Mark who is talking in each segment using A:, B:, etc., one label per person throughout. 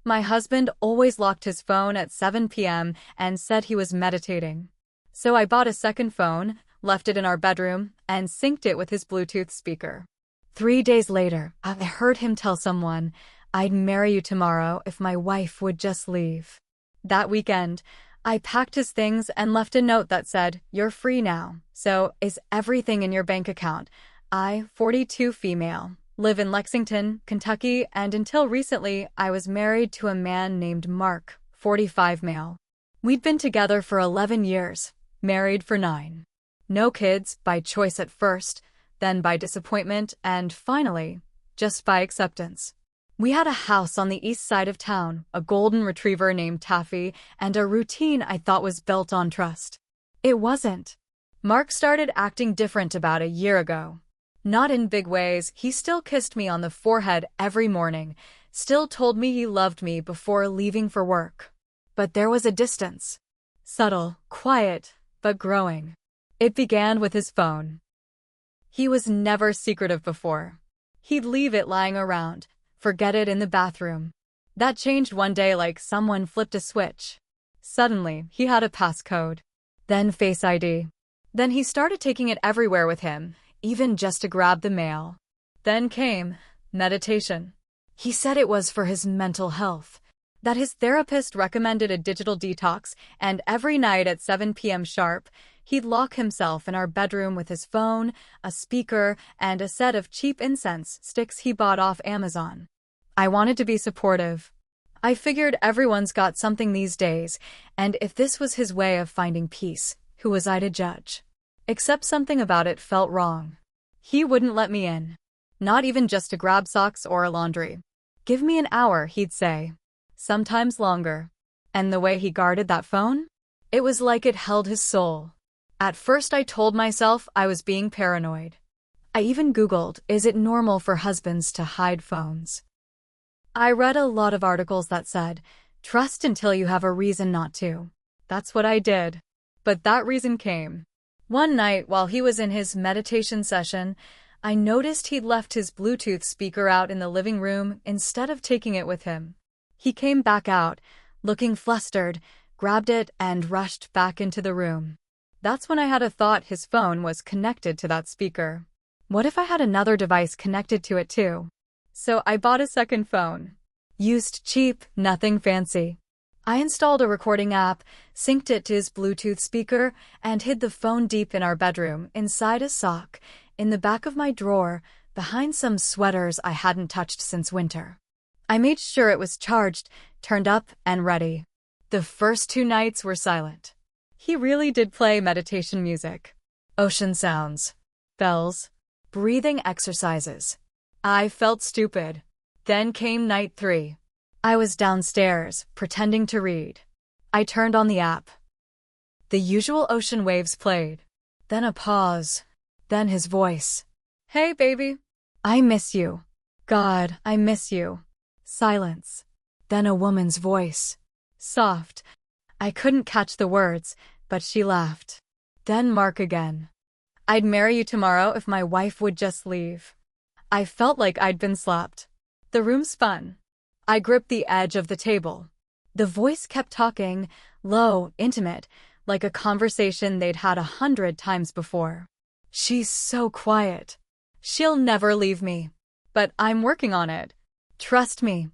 A: My husband always locked his phone at 7 p.m. and said he was meditating. So I bought a second phone, left it in our bedroom, and synced it with his Bluetooth speaker. 3 days later, I heard him tell someone, "I'd marry you tomorrow if my wife would just leave." That weekend, I packed his things and left a note that said, "You're free now. So, is everything in your bank account? I, 42 female, live in Lexington, Kentucky, and until recently, I was married to a man named Mark, 45 male. We'd been together for 11 years, married for 9. No kids, by choice at first, then by disappointment, and finally, just by acceptance. We had a house on the east side of town, a golden retriever named Taffy, and a routine I thought was built on trust. It wasn't. Mark started acting different about a year ago. Not in big ways, he still kissed me on the forehead every morning, still told me he loved me before leaving for work. But there was a distance. Subtle, quiet, but growing. It began with his phone. He was never secretive before. He'd leave it lying around, forget it in the bathroom. That changed one day like someone flipped a switch. Suddenly, he had a passcode. Then Face ID. Then he started taking it everywhere with him, even just to grab the mail. Then came meditation. He said it was for his mental health, that his therapist recommended a digital detox, and every night at 7 p.m. sharp, he'd lock himself in our bedroom with his phone, a speaker, and a set of cheap incense sticks he bought off Amazon. I wanted to be supportive. I figured everyone's got something these days, and if this was his way of finding peace, who was I to judge? Except something about it felt wrong. He wouldn't let me in. Not even just to grab socks or laundry. "Give me an hour," he'd say. Sometimes longer. And the way he guarded that phone? It was like it held his soul. At first I told myself I was being paranoid. I even Googled, is it normal for husbands to hide phones? I read a lot of articles that said, trust until you have a reason not to. That's what I did. But that reason came. One night while he was in his meditation session, I noticed he'd left his Bluetooth speaker out in the living room instead of taking it with him. He came back out, looking flustered, grabbed it, and rushed back into the room. That's when I had a thought his phone was connected to that speaker. What if I had another device connected to it too? So I bought a second phone. Used cheap, nothing fancy. I installed a recording app, synced it to his Bluetooth speaker, and hid the phone deep in our bedroom, inside a sock, in the back of my drawer, behind some sweaters I hadn't touched since winter. I made sure it was charged, turned up, and ready. The first 2 nights were silent. He really did play meditation music. Ocean sounds. Bells. Breathing exercises. I felt stupid. Then came night 3. I was downstairs, pretending to read. I turned on the app. The usual ocean waves played. Then a pause. Then his voice. "Hey, baby. I miss you. God, I miss you." Silence. Then a woman's voice. Soft. I couldn't catch the words, but she laughed. Then Mark again. "I'd marry you tomorrow if my wife would just leave." I felt like I'd been slapped. The room spun. I gripped the edge of the table. The voice kept talking, low, intimate, like a conversation they'd had 100 times before. "She's so quiet. She'll never leave me. But I'm working on it. Trust me."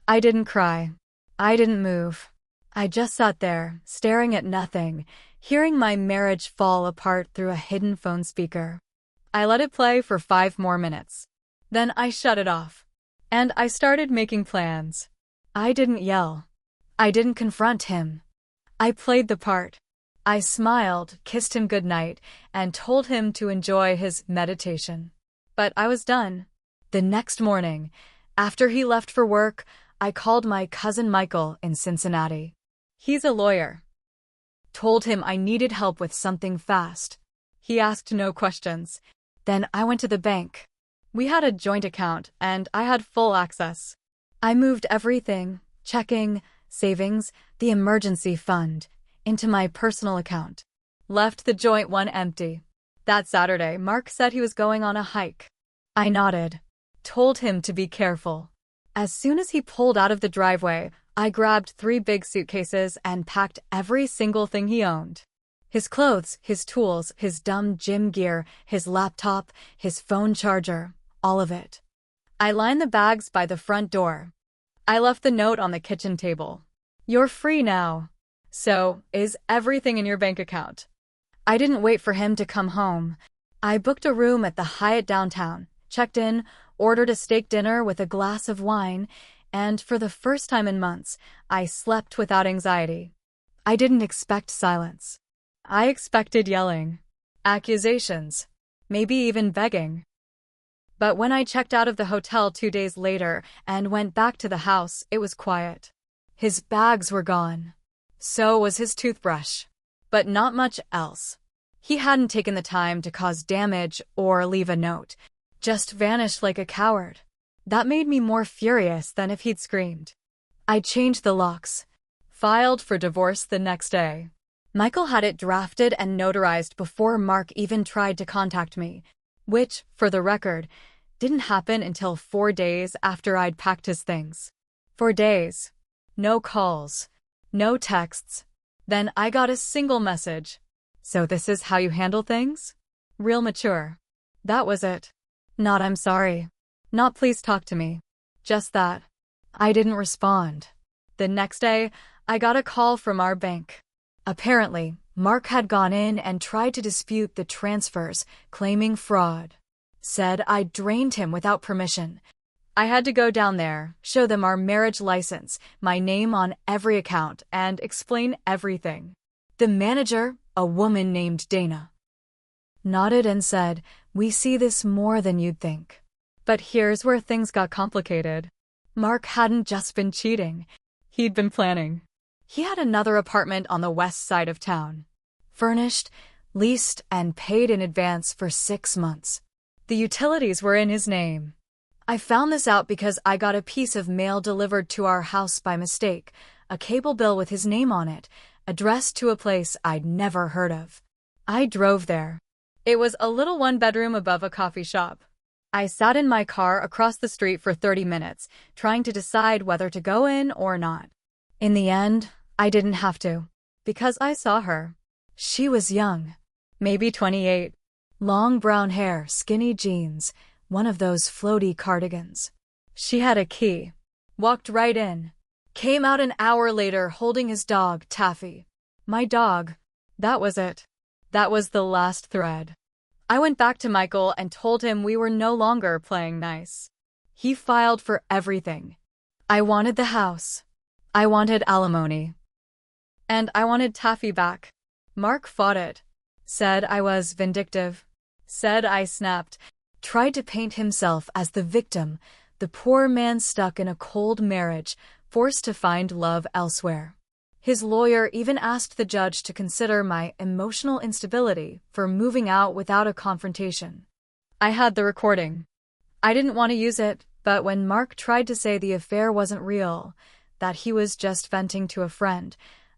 A: I didn't cry. I didn't move. I just sat there, staring at nothing, hearing my marriage fall apart through a hidden phone speaker. I let it play for 5 more minutes. Then I shut it off. And I started making plans. I didn't yell. I didn't confront him. I played the part. I smiled, kissed him goodnight, and told him to enjoy his meditation. But I was done. The next morning, after he left for work, I called my cousin Michael in Cincinnati. He's a lawyer. Told him I needed help with something fast. He asked no questions. Then I went to the bank. We had a joint account, and I had full access. I moved everything, checking, savings, the emergency fund, into my personal account. Left the joint one empty. That Saturday, Mark said he was going on a hike. I nodded. Told him to be careful. As soon as he pulled out of the driveway, I grabbed 3 big suitcases and packed every single thing he owned. His clothes, his tools, his dumb gym gear, his laptop, his phone charger, all of it. I lined the bags by the front door. I left the note on the kitchen table. "You're free now. So, is everything in your bank account?" I didn't wait for him to come home. I booked a room at the Hyatt downtown, checked in, ordered a steak dinner with a glass of wine, and for the first time in months, I slept without anxiety. I didn't expect silence. I expected yelling, accusations, maybe even begging. But when I checked out of the hotel 2 days later and went back to the house, it was quiet. His bags were gone. So was his toothbrush. But not much else. He hadn't taken the time to cause damage or leave a note. Just vanished like a coward. That made me more furious than if he'd screamed. I changed the locks. Filed for divorce the next day. Michael had it drafted and notarized before Mark even tried to contact me, which, for the record, didn't happen until 4 days after I'd packed his things. 4 days. No calls. No texts. Then I got a single message. "So this is how you handle things?" Real mature. That was it. Not "I'm sorry." Not "please talk to me." Just that. I didn't respond. The next day, I got a call from our bank. Apparently, Mark had gone in and tried to dispute the transfers, claiming fraud. Said I'd drained him without permission. I had to go down there, show them our marriage license, my name on every account, and explain everything. The manager, a woman named Dana, nodded and said, "We see this more than you'd think." But here's where things got complicated. Mark hadn't just been cheating. He'd been planning. He had another apartment on the west side of town. Furnished, leased, and paid in advance for 6 months. The utilities were in his name. I found this out because I got a piece of mail delivered to our house by mistake, a cable bill with his name on it, addressed to a place I'd never heard of. I drove there. It was a little 1-bedroom above a coffee shop. I sat in my car across the street for 30 minutes, trying to decide whether to go in or not. In the end, I didn't have to, because I saw her. She was young, maybe 28. Long brown hair, skinny jeans, one of those floaty cardigans. She had a key. Walked right in. Came out an hour later holding his dog, Taffy. My dog. That was it. That was the last thread. I went back to Michael and told him we were no longer playing nice. He filed for everything. I wanted the house. I wanted alimony. And I wanted Taffy back. Mark fought it. Said I was vindictive. Said I snapped. Tried to paint himself as the victim, the poor man stuck in a cold marriage, forced to find love elsewhere. His lawyer even asked the judge to consider my emotional instability for moving out without a confrontation. I had the recording. I didn't want to use it, but when Mark tried to say the affair wasn't real, that he was just venting to a friend,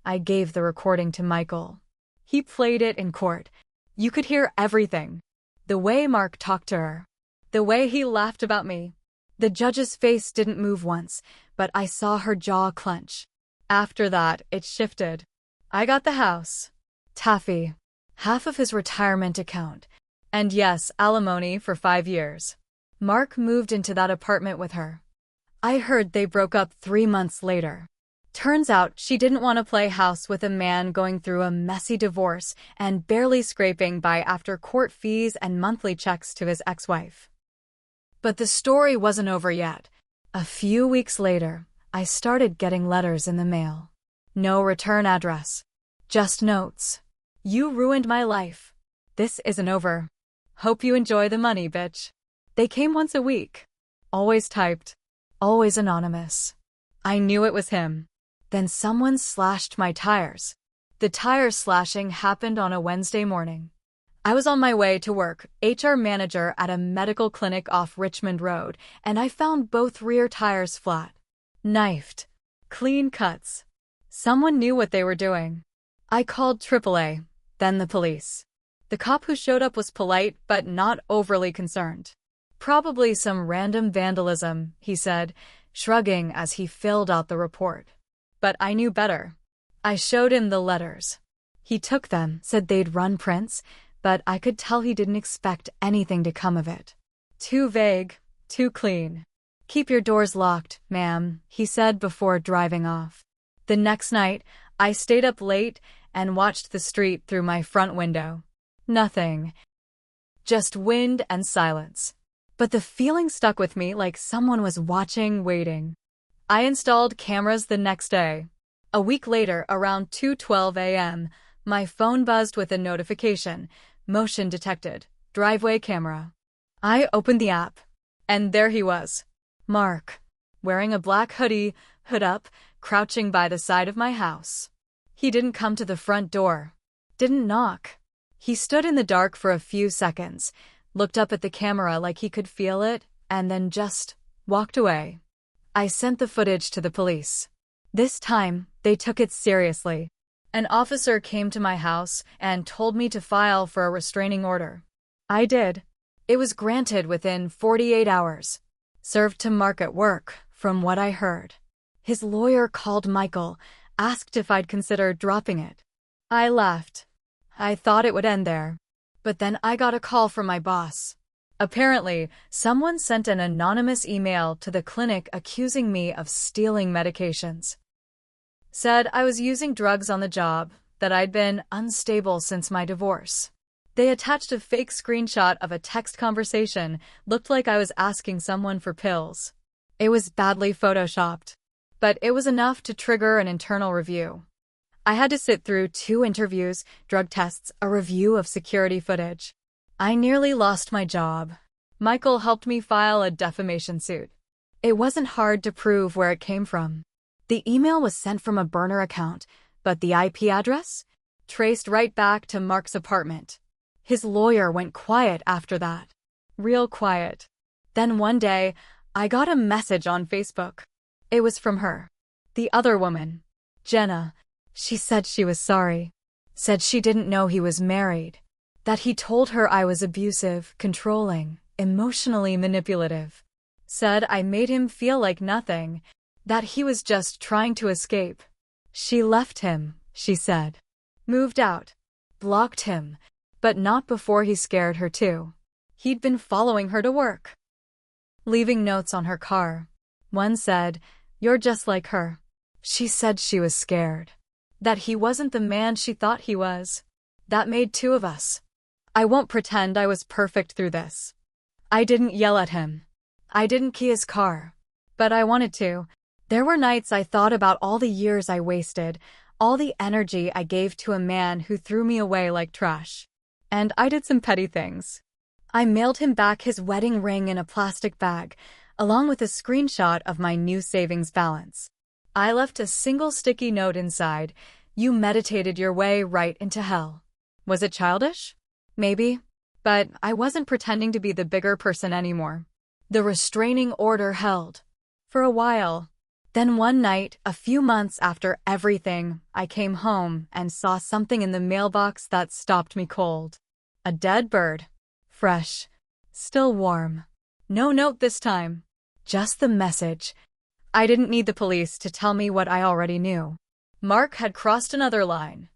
A: I gave the recording to Michael. He played it in court. You could hear everything. The way Mark talked to her. The way he laughed about me. The judge's face didn't move once, but I saw her jaw clench. After that, it shifted. I got the house. Taffy. Half of his retirement account. And yes, alimony for 5 years. Mark moved into that apartment with her. I heard they broke up 3 months later. Turns out she didn't want to play house with a man going through a messy divorce and barely scraping by after court fees and monthly checks to his ex-wife. But the story wasn't over yet. A few weeks later, I started getting letters in the mail. No return address. Just notes. "You ruined my life. This isn't over. Hope you enjoy the money, bitch." They came once a week. Always typed. Always anonymous. I knew it was him. Then someone slashed my tires. The tire slashing happened on a Wednesday morning. I was on my way to work, HR manager at a medical clinic off Richmond Road, and I found both rear tires flat. Knifed. Clean cuts. Someone knew what they were doing. I called AAA, then the police. The cop who showed up was polite but not overly concerned. "Probably some random vandalism," he said. shrugging as he filled out the report. But I knew better. I showed him the letters. He took them, said they'd run prints, but I could tell he didn't expect anything to come of it. Too vague, too clean. "Keep your doors locked, ma'am," he said before driving off. The next night, I stayed up late and watched the street through my front window. Nothing. Just wind and silence. But the feeling stuck with me like someone was watching, waiting. I installed cameras the next day. A week later, around 2:12 a.m., my phone buzzed with a notification. "Motion detected. Driveway camera." I opened the app, and there he was. Mark, wearing a black hoodie, hood up, crouching by the side of my house. He didn't come to the front door. Didn't knock. He stood in the dark for a few seconds, looked up at the camera like he could feel it, and then just walked away. I sent the footage to the police. This time, they took it seriously. An officer came to my house and told me to file for a restraining order. I did. It was granted within 48 hours. Served to Mark at work, from what I heard. His lawyer called Michael, asked if I'd consider dropping it. I laughed. I thought it would end there. But then I got a call from my boss. Apparently, someone sent an anonymous email to the clinic accusing me of stealing medications. Said I was using drugs on the job, that I'd been unstable since my divorce. They attached a fake screenshot of a text conversation, looked like I was asking someone for pills. It was badly photoshopped. But it was enough to trigger an internal review. I had to sit through 2 interviews, drug tests, a review of security footage. I nearly lost my job. Michael helped me file a defamation suit. It wasn't hard to prove where it came from. The email was sent from a burner account, but the IP address? Traced right back to Mark's apartment. His lawyer went quiet after that. Real quiet. Then one day, I got a message on Facebook. It was from her. The other woman. Jenna. She said she was sorry. Said she didn't know he was married. That he told her I was abusive, controlling, emotionally manipulative. Said I made him feel like nothing. That he was just trying to escape. She left him, she said. Moved out. Blocked him. But not before he scared her too. He'd been following her to work. Leaving notes on her car. One said, "You're just like her." She said she was scared. That he wasn't the man she thought he was. That made 2 of us. I won't pretend I was perfect through this. I didn't yell at him. I didn't key his car. But I wanted to. There were nights I thought about all the years I wasted, all the energy I gave to a man who threw me away like trash. And I did some petty things. I mailed him back his wedding ring in a plastic bag, along with a screenshot of my new savings balance. I left a single sticky note inside. "You meditated your way right into hell." Was it childish? Maybe. But I wasn't pretending to be the bigger person anymore. The restraining order held. For a while. Then one night, a few months after everything, I came home and saw something in the mailbox that stopped me cold. A dead bird. Fresh. Still warm. No note this time. Just the message. I didn't need the police to tell me what I already knew. Mark had crossed another line.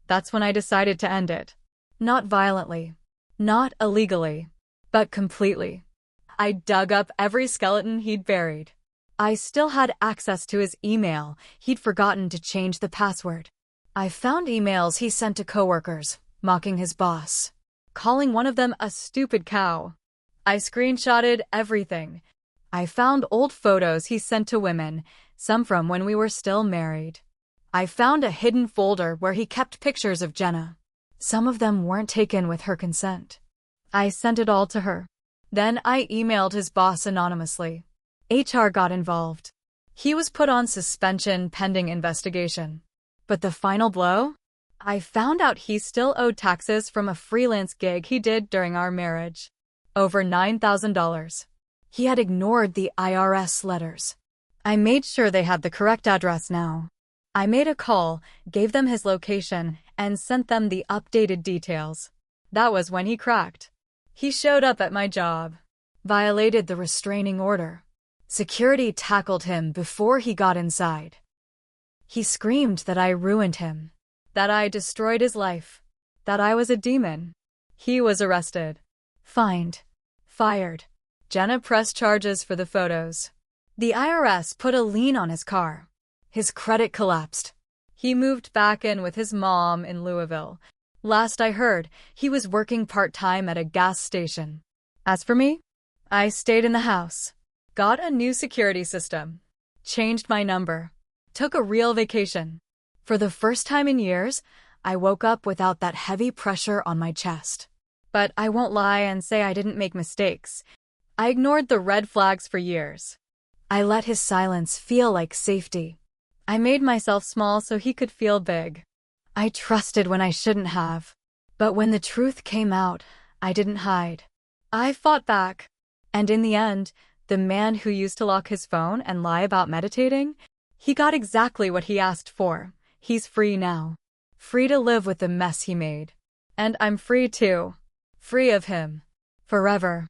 A: That's when I decided to end it. Not violently. Not illegally. But completely. I dug up every skeleton he'd buried. I still had access to his email. He'd forgotten to change the password. I found emails he sent to coworkers, mocking his boss, calling one of them a stupid cow. I screenshotted everything. I found old photos he sent to women, some from when we were still married. I found a hidden folder where he kept pictures of Jenna. Some of them weren't taken with her consent. I sent it all to her. Then I emailed his boss anonymously. HR got involved. He was put on suspension pending investigation. But the final blow? I found out he still owed taxes from a freelance gig he did during our marriage. Over $9,000. He had ignored the IRS letters. I made sure they had the correct address now. I made a call, gave them his location, and sent them the updated details. That was when he cracked. He showed up at my job. Violated the restraining order. Security tackled him before he got inside. He screamed that I ruined him, that I destroyed his life, that I was a demon. He was arrested, fined, fired. Jenna pressed charges for the photos. The IRS put a lien on his car. His credit collapsed. He moved back in with his mom in Louisville. Last I heard, he was working part-time at a gas station. As for me, I stayed in the house, got a new security system, changed my number, took a real vacation. For the first time in years, I woke up without that heavy pressure on my chest. But I won't lie and say I didn't make mistakes. I ignored the red flags for years. I let his silence feel like safety. I made myself small so he could feel big. I trusted when I shouldn't have. But when the truth came out, I didn't hide. I fought back. And in the end, the man who used to lock his phone and lie about meditating, he got exactly what he asked for. He's free now. Free to live with the mess he made. And I'm free too. Free of him. Forever.